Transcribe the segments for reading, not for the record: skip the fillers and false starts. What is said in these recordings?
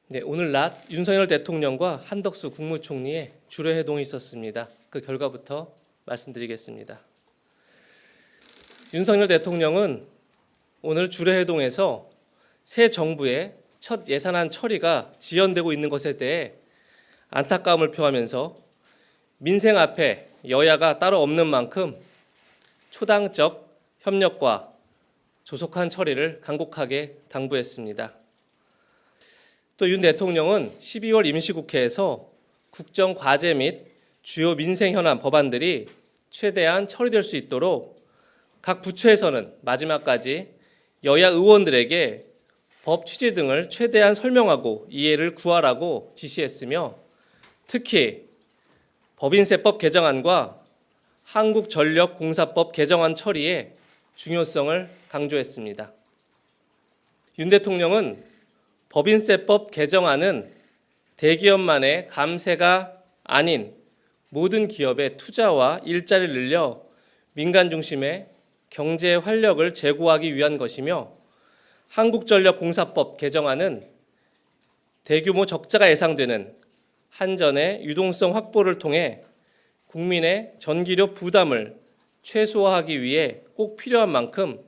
네, 오늘 낮 윤석열 대통령과 한덕수 국무총리의 주례회동이 있었습니다. 그 결과부터 말씀드리겠습니다. 윤석열 대통령은 오늘 주례회동에서 새 정부의 첫 예산안 처리가 지연되고 있는 것에 대해 안타까움을 표하면서 민생 앞에 여야가 따로 없는 만큼 초당적 협력과 조속한 처리를 간곡하게 당부했습니다. 또 윤 대통령은 12월 임시국회에서 국정과제 및 주요 민생 현안 법안들이 최대한 처리될 수 있도록 각 부처에서는 마지막까지 여야 의원들에게 법 취지 등을 최대한 설명하고 이해를 구하라고 지시했으며, 특히 법인세법 개정안과 한국전력공사법 개정안 처리의 중요성을 강조했습니다. 윤 대통령은 법인세법 개정안은 대기업만의 감세가 아닌 모든 기업의 투자와 일자리를 늘려 민간 중심의 경제 활력을 제고하기 위한 것이며, 한국전력공사법 개정안은 대규모 적자가 예상되는 한전의 유동성 확보를 통해 국민의 전기료 부담을 최소화하기 위해 꼭 필요한 만큼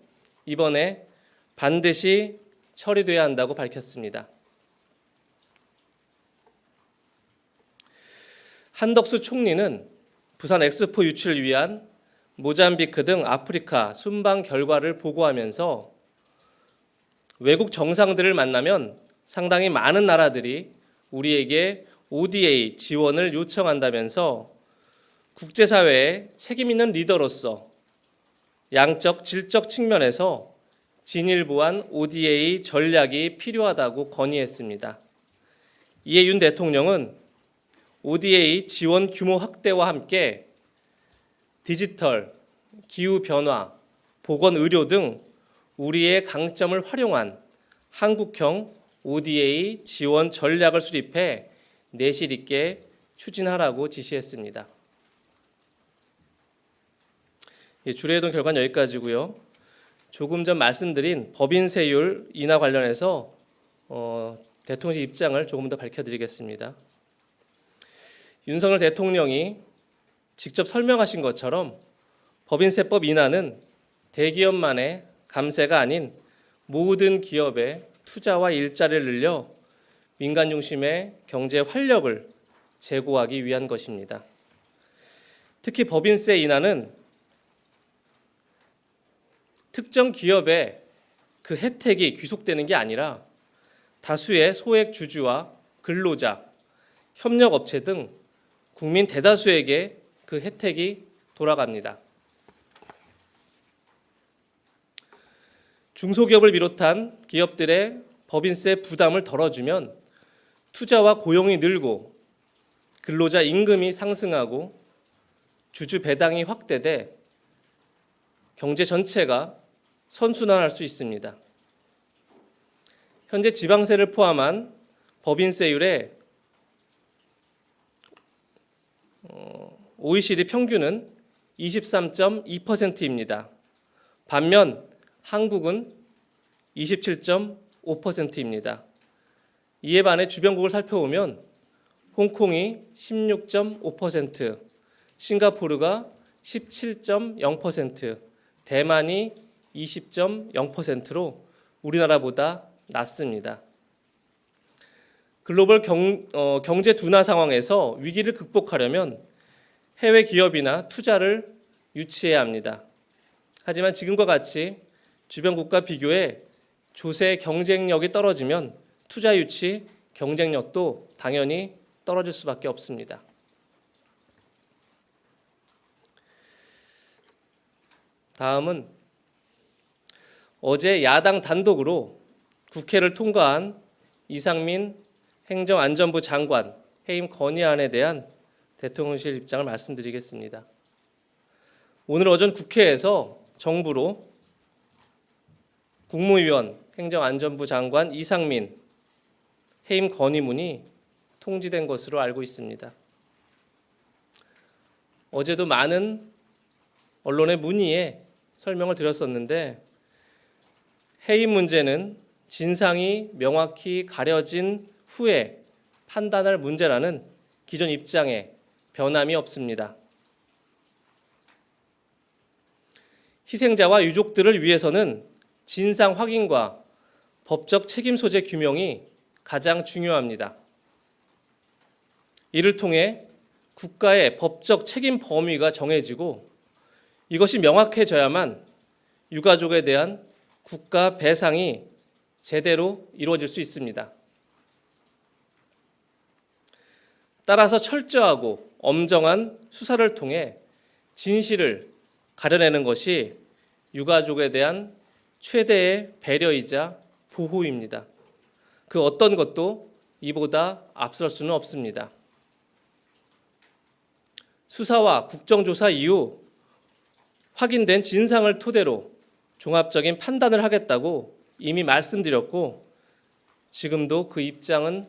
이번에 반드시 처리돼야 한다고 밝혔습니다. 한덕수 총리는 부산 엑스포 유치를 위한 모잠비크 등 아프리카 순방 결과를 보고하면서 외국 정상들을 만나면 상당히 많은 나라들이 우리에게 ODA 지원을 요청한다면서 국제사회의 책임 있는 리더로서 양적, 질적 측면에서 진일보한 ODA 전략이 필요하다고 건의했습니다. 이에 윤 대통령은 ODA 지원 규모 확대와 함께 디지털, 기후변화, 보건의료 등 우리의 강점을 활용한 한국형 ODA 지원 전략을 수립해 내실 있게 추진하라고 지시했습니다. 주례회동 결과는 여기까지고요. 조금 전 말씀드린 법인세율 인하 관련해서 대통령실 입장을 조금 더 밝혀드리겠습니다. 윤석열 대통령이 직접 설명하신 것처럼 법인세법 인하는 대기업만의 감세가 아닌 모든 기업의 투자와 일자리를 늘려 민간 중심의 경제 활력을 제고하기 위한 것입니다. 특히 법인세 인하는 특정 기업의 그 혜택이 귀속되는 게 아니라 다수의 소액 주주와 근로자, 협력업체 등 국민 대다수에게 그 혜택이 돌아갑니다. 중소기업을 비롯한 기업들의 법인세 부담을 덜어주면 투자와 고용이 늘고 근로자 임금이 상승하고 주주 배당이 확대돼 경제 전체가 선순환할 수 있습니다. 현재 지방세를 포함한 법인세율의 OECD 평균은 23.2%입니다. 반면 한국은 27.5%입니다. 이에 반해 주변국을 살펴보면 홍콩이 16.5%, 싱가포르가 17.0%, 대만이 20.0%로 우리나라보다 낮습니다. 글로벌 경제 둔화 상황에서 위기를 극복하려면 해외 기업이나 투자를 유치해야 합니다. 하지만 지금과 같이 주변 국가 비교에 조세 경쟁력이 떨어지면 투자 유치 경쟁력도 당연히 떨어질 수밖에 없습니다. 다음은 어제 야당 단독으로 국회를 통과한 이상민 행정안전부 장관 해임 건의안에 대한 대통령실 입장을 말씀드리겠습니다. 오늘 오전 국회에서 정부로 국무위원 행정안전부 장관 이상민 해임 건의문이 통지된 것으로 알고 있습니다. 어제도 많은 언론의 문의에 설명을 드렸었는데, 해임 문제는 진상이 명확히 가려진 후에 판단할 문제라는 기존 입장에 변함이 없습니다. 희생자와 유족들을 위해서는 진상 확인과 법적 책임 소재 규명이 가장 중요합니다. 이를 통해 국가의 법적 책임 범위가 정해지고 이것이 명확해져야만 유가족에 대한 국가 배상이 제대로 이루어질 수 있습니다. 따라서 철저하고 엄정한 수사를 통해 진실을 가려내는 것이 유가족에 대한 최대의 배려이자 보호입니다. 그 어떤 것도 이보다 앞설 수는 없습니다. 수사와 국정조사 이후 확인된 진상을 토대로 종합적인 판단을 하겠다고 이미 말씀드렸고 지금도 그 입장은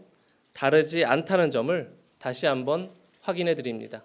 다르지 않다는 점을 다시 한번 확인해 드립니다.